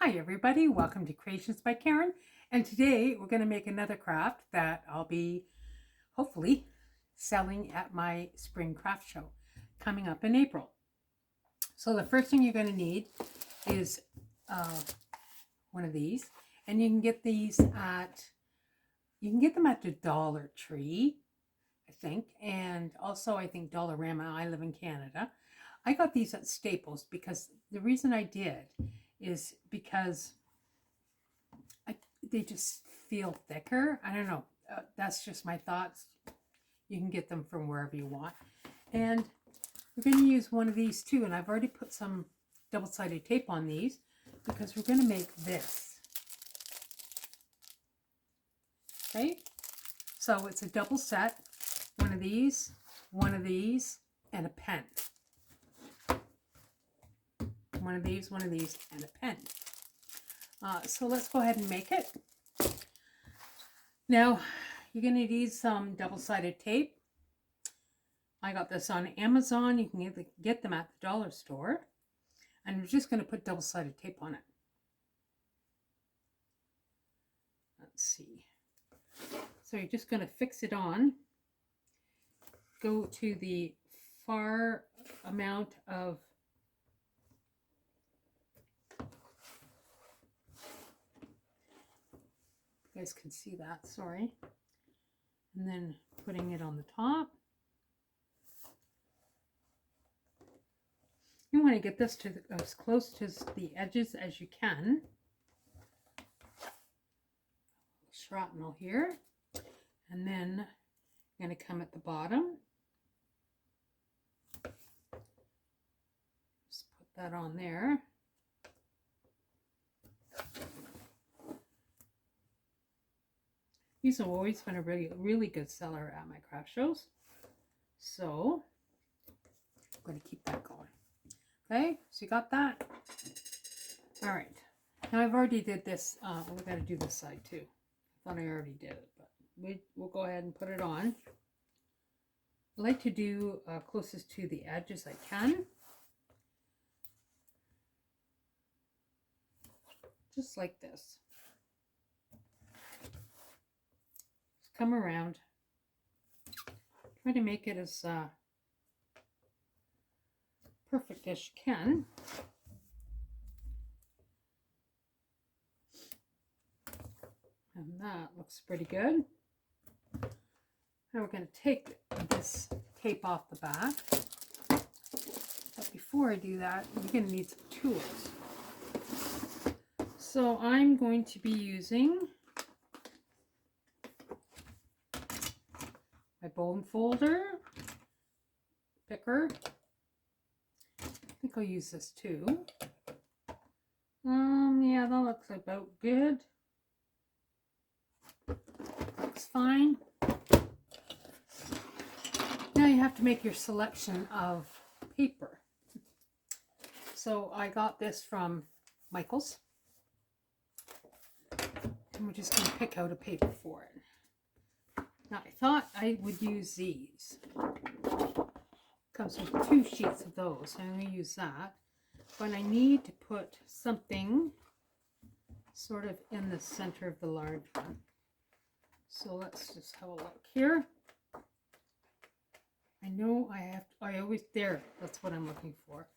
Hi everybody, welcome to Creations by Karen, and today we're going to make another craft that I'll be hopefully selling at my spring craft show coming up in April. So the first thing you're going to need is one of these, and you can get them at the Dollar Tree, I think, and also I think Dollarama. I live in Canada. I got these at Staples because the reason I did is because they just feel thicker. I don't know. That's just my thoughts. You can get them from wherever you want. And we're going to use one of these too. And I've already put some double-sided tape on these because we're going to make this. Okay? So it's a double set. One of these, and a pen. One of these, and a pen. So let's go ahead and make it. Now, you're going to need some double-sided tape. I got this on Amazon. You can get them at the dollar store. And I'm just going to put double-sided tape on it. Let's see. So you're just going to fix it on. Go to the far amount of you guys can see that, sorry. And then putting it on the top. You want to get this to as close to the edges as you can. Shrapnel here. And then I'm going to come at the bottom. Just put that on there. These have always been a really good seller at my craft shows. So I'm going to keep that going. Okay, so you got that? All right. Now I've already did this. We got to do this side too. I thought I already did it, but we'll go ahead and put it on. I like to do closest to the edge as I can. Just like this. Just come around. Try to make it as perfect as you can. And that looks pretty good. Now we're going to take this tape off the back. But before I do that, you're going to need some tools. So I'm going to be using my bone folder, picker. I think I'll use this too. Yeah, that looks about good. Looks fine. Now you have to make your selection of paper. So I got this from Michael's. And we're just going to pick out a paper for it. Now I thought I would use these. Comes with 2 sheets of those. I'm going to use that. But I need to put something sort of in the center of the large one. So let's just have a look here. I know I always, there, that's what I'm looking for.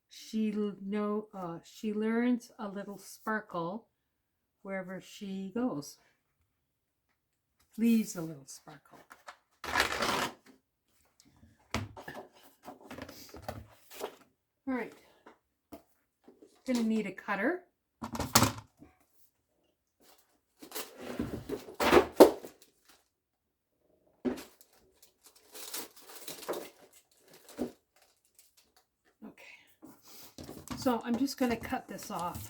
She learns a little sparkle wherever she goes. Leaves a little sparkle. All right. Gonna need a cutter. So I'm just going to cut this off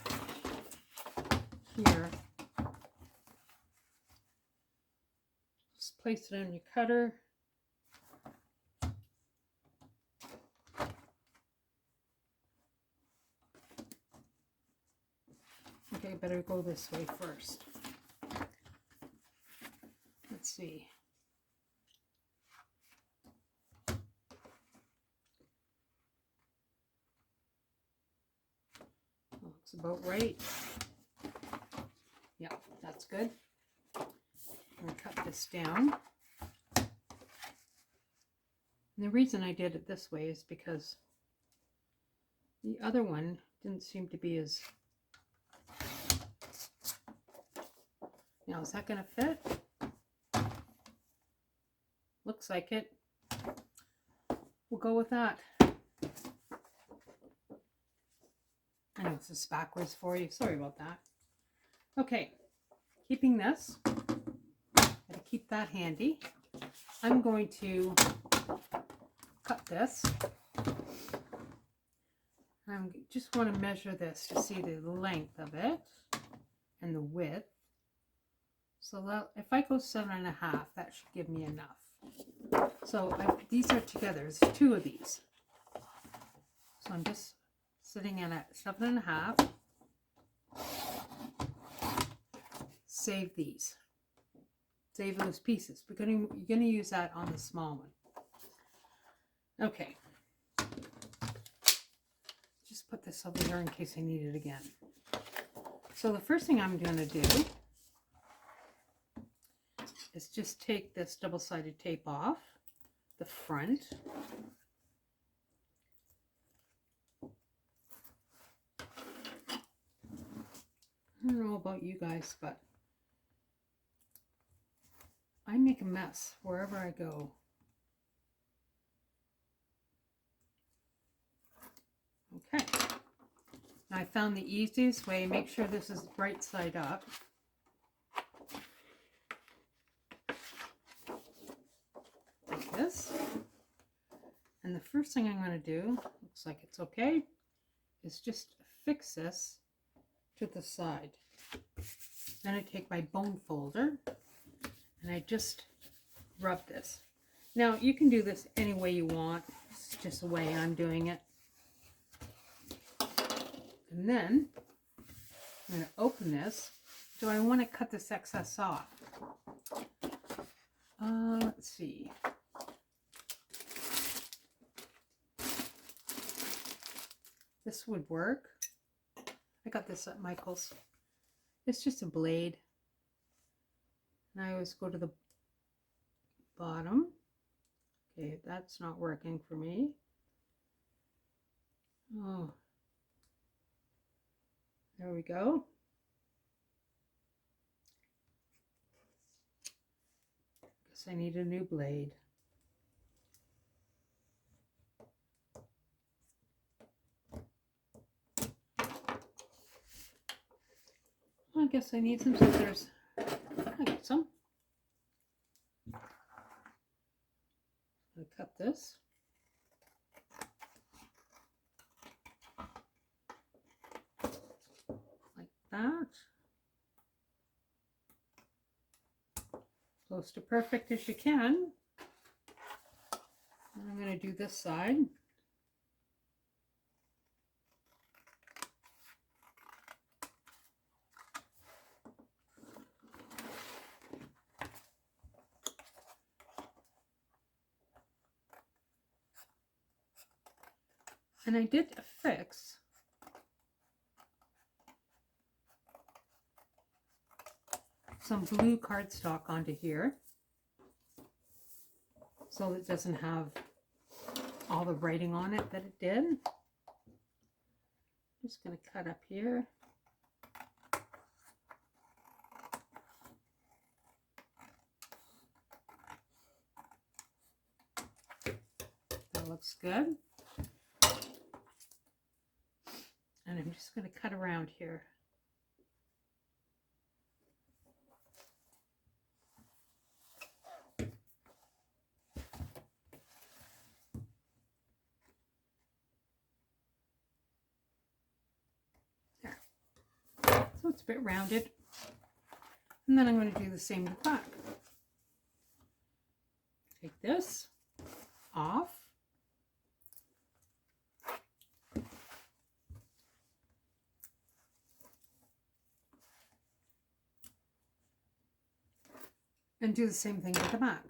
here. Just place it on your cutter. Okay, better go this way first. Let's see. Looks about right. Yep, that's good. I'm going to cut this down. And the reason I did it this way is because the other one didn't seem to be as... Now, is that going to fit? Looks like it. We'll go with that. I know this is backwards for you. Sorry about that. Okay, keeping this. Gotta keep that handy. I'm going to cut this. I just want to measure this to see the length of it and the width. So that, if I go 7.5, that should give me enough. So these are together. There's 2 of these. So I'm just sitting in at 7.5. Save these. Save those pieces. You're gonna use that on the small one. Okay. Just put this over here in case I need it again. So the first thing I'm gonna do is just take this double-sided tape off the front. I don't know about you guys, but I make a mess wherever I go. Okay. Now I found the easiest way. Make sure this is right side up. Like this. And the first thing I'm going to do, looks like it's okay, is just fix this to the side. Then I take my bone folder and I just rub this. Now you can do this any way you want. It's just the way I'm doing it. And then I'm going to open this. Do I want to cut this excess off? Let's see. This would work. I got this at Michael's. It's just a blade. And I always go to the bottom. Okay, that's not working for me. Oh. There we go. Guess I need a new blade. I guess I need some scissors. I got some. I'm gonna cut this. Like that. Close to perfect as you can. And I'm going to do this side. And I did affix some blue cardstock onto here so it doesn't have all the writing on it that it did. Just going to cut up here. That looks good. And I'm just going to cut around here. There. So it's a bit rounded. And then I'm going to do the same with the back. Take this off. And do the same thing with the back.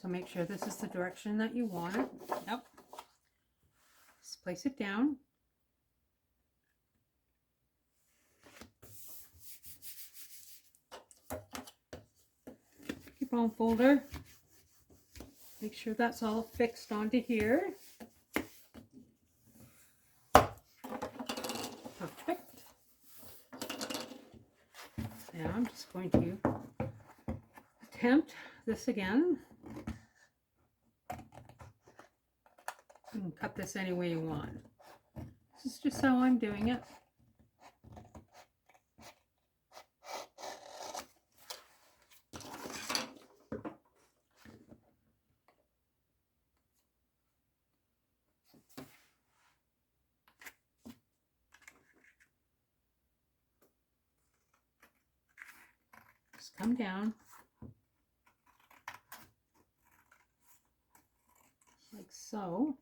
So make sure this is the direction that you want it. Yep. place it down. Your bone folder. Make sure that's all fixed onto here. Perfect. Now I'm just going to attempt this again. You can cut this any way you want. This is just how I'm doing it. Just come down like so.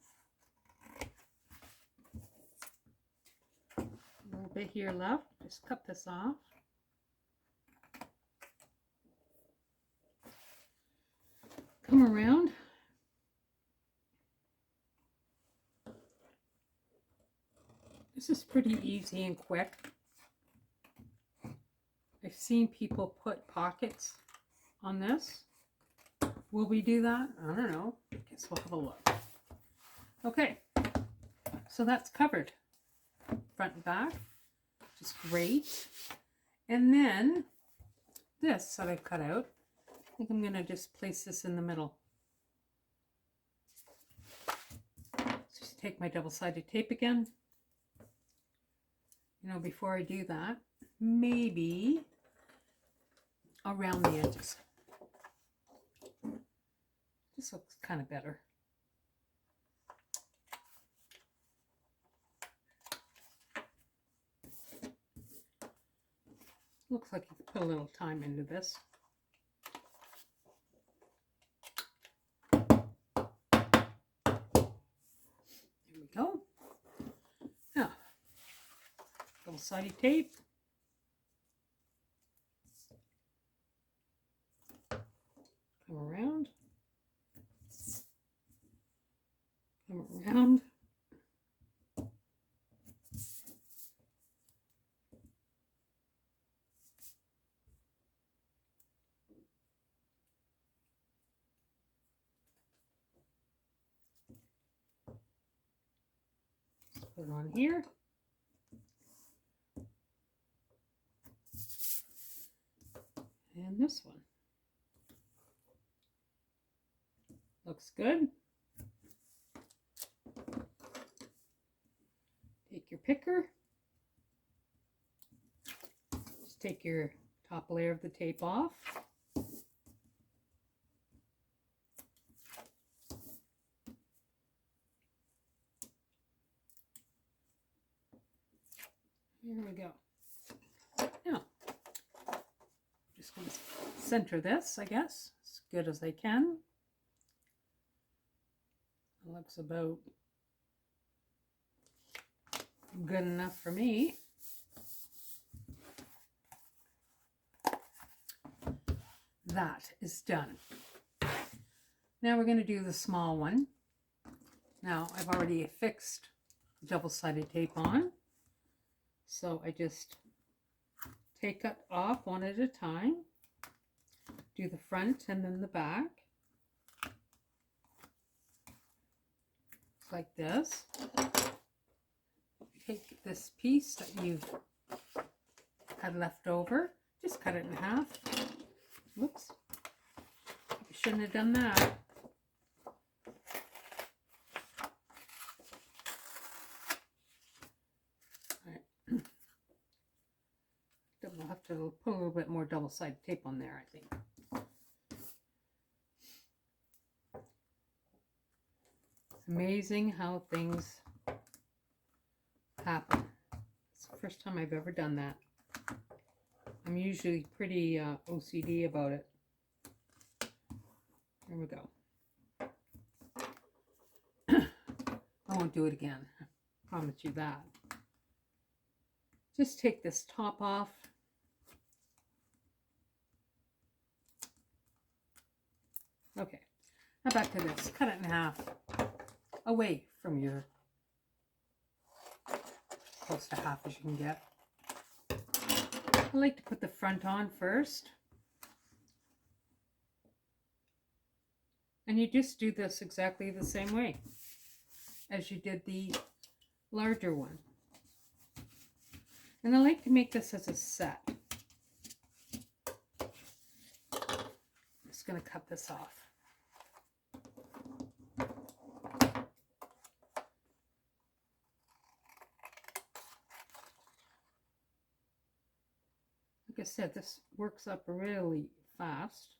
A little bit here left. Just cut this off. Come around. This is pretty easy and quick. I've seen people put pockets on this. Will we do that? I don't know. I guess we'll have a look. Okay, so that's covered. Front and back, which is great. And then this that I've cut out, I think I'm going to just place this in the middle. Just take my double-sided tape again. You know, before I do that, maybe around the edges. This looks kind of better. Looks like you could put a little time into this. There we go. Now, double-sided tape. Come around. Come around. Put it on here. And this one. Looks good. Take your picker. Just take your top layer of the tape off. Here we go. Now, just going to center this, I guess, as good as I can. It looks about good enough for me. That is done. Now we're going to do the small one. Now I've already affixed double-sided tape on. So I just take it off one at a time, do the front and then the back, just like this. Take this piece that you've had left over, just cut it in half. Whoops, I shouldn't have done that. We'll have to put a little bit more double-sided tape on there, I think. It's amazing how things happen. It's the first time I've ever done that. I'm usually pretty OCD about it. There we go. I won't do it again. I promise you that. Just take this top off. Okay, now back to this. Cut it in half away from your close to half as you can get. I like to put the front on first. And you just do this exactly the same way as you did the larger one. And I like to make this as a set. I'm just going to cut this off. Like I said, this works up really fast.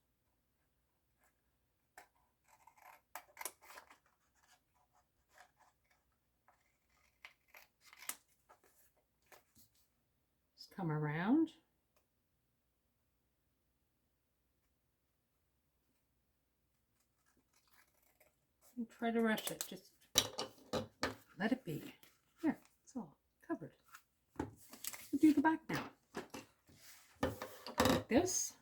Just come around. And try to rush it. Just let it be. There, it's all covered. We'll do the back now. Like this.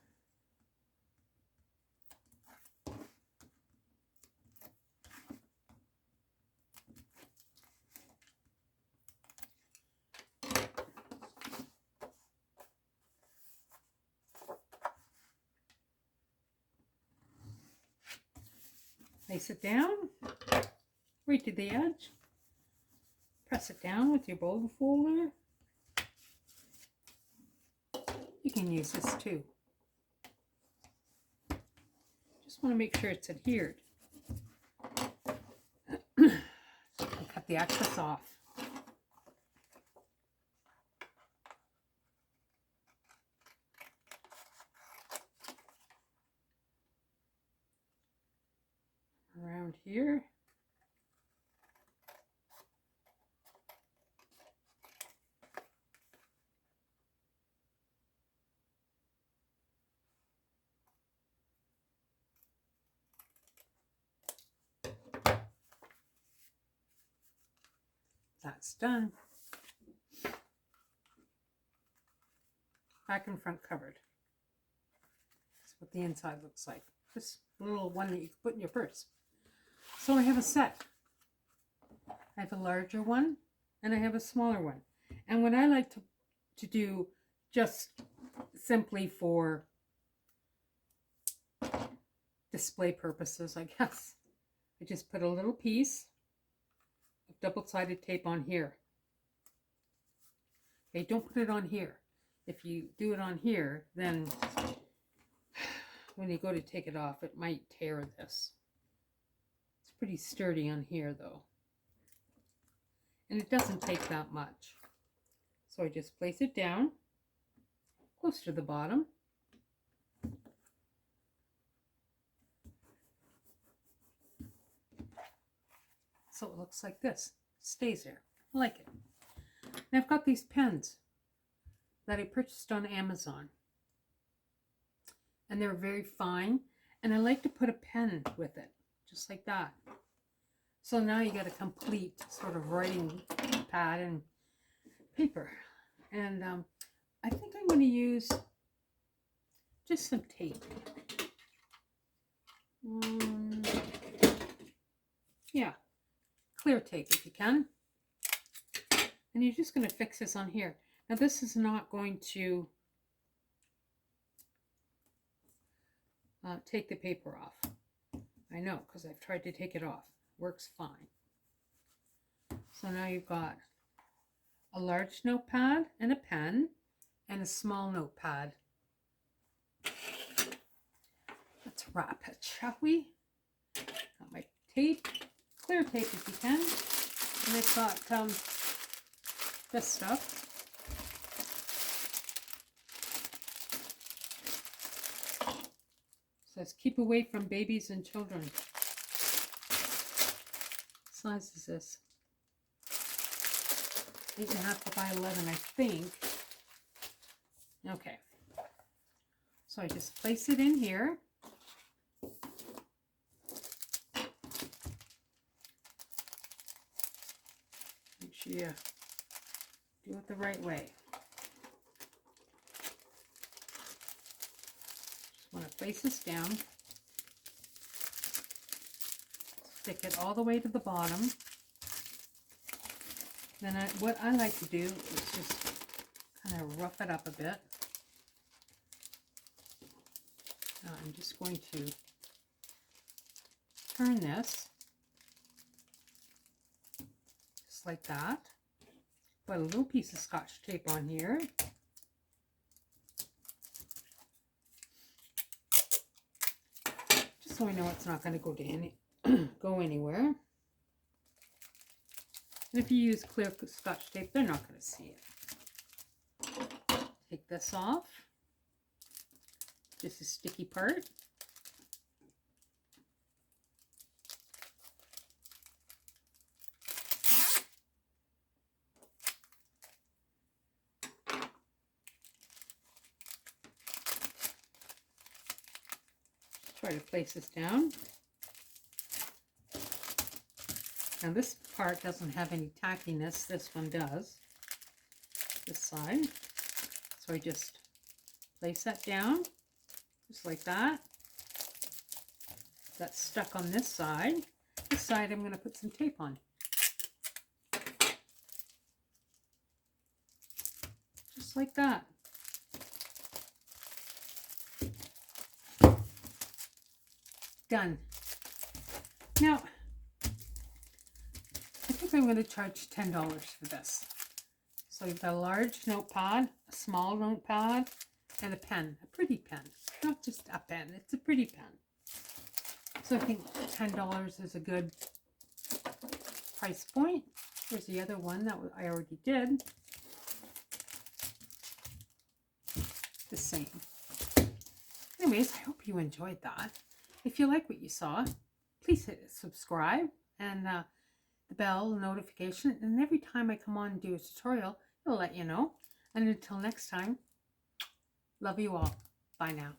Place it down, right to the edge. Press it down with your bowl folder. You can use this too. Just want to make sure it's adhered. Cut the excess off. Around here. That's done. Back and front covered. That's what the inside looks like. This little one that you can put in your purse. So I have a set. I have a larger one and I have a smaller one. And what I like to do just simply for display purposes, I guess, I just put a little piece of double-sided tape on here. Okay, don't put it on here. If you do it on here, then when you go to take it off, it might tear this. It's pretty sturdy on here though. And it doesn't take that much. So I just place it down close to the bottom. So it looks like this. It stays there. I like it. And I've got these pens that I purchased on Amazon. And they're very fine. And I like to put a pen with it, just like that. So now you got a complete sort of writing pad and paper. And I think I'm going to use just some tape. Yeah, clear tape if you can. And you're just going to fix this on here. Now this is not going to take the paper off. I know, because I've tried to take it off. Works fine. So now you've got a large notepad and a pen and a small notepad. Let's wrap it, shall we? Got my tape, clear tape if you can. And I've got this stuff. It says keep away from babies and children. What size is this? 8.5 by 11, I think. Okay. So I just place it in here. Make sure you do it the right way. Just want to place this down. Stick it all the way to the bottom. Then what I like to do is just kind of rough it up a bit. I'm just going to turn this just like that. Put a little piece of Scotch tape on here. Just so I know it's not going to go to go anywhere. And if you use clear Scotch tape, they're not going to see it. Take this off. This is sticky part. Try to place this down. Now this part doesn't have any tackiness, this one does, this side. So I just place that down, just like that. That's stuck on this side. This side I'm going to put some tape on. Just like that. Done. Now, I think I'm going to charge $10 for this. So you've got a large notepad, a small notepad, and a pen, a pretty pen. Not just a pen, it's a pretty pen. So I think $10 is a good price point. Here's the other one that I already did. The same. Anyways, I hope you enjoyed that. If you like what you saw, please hit subscribe and the bell notification, and every time I come on and do a tutorial, it'll let you know. And until next time, love you all. Bye now.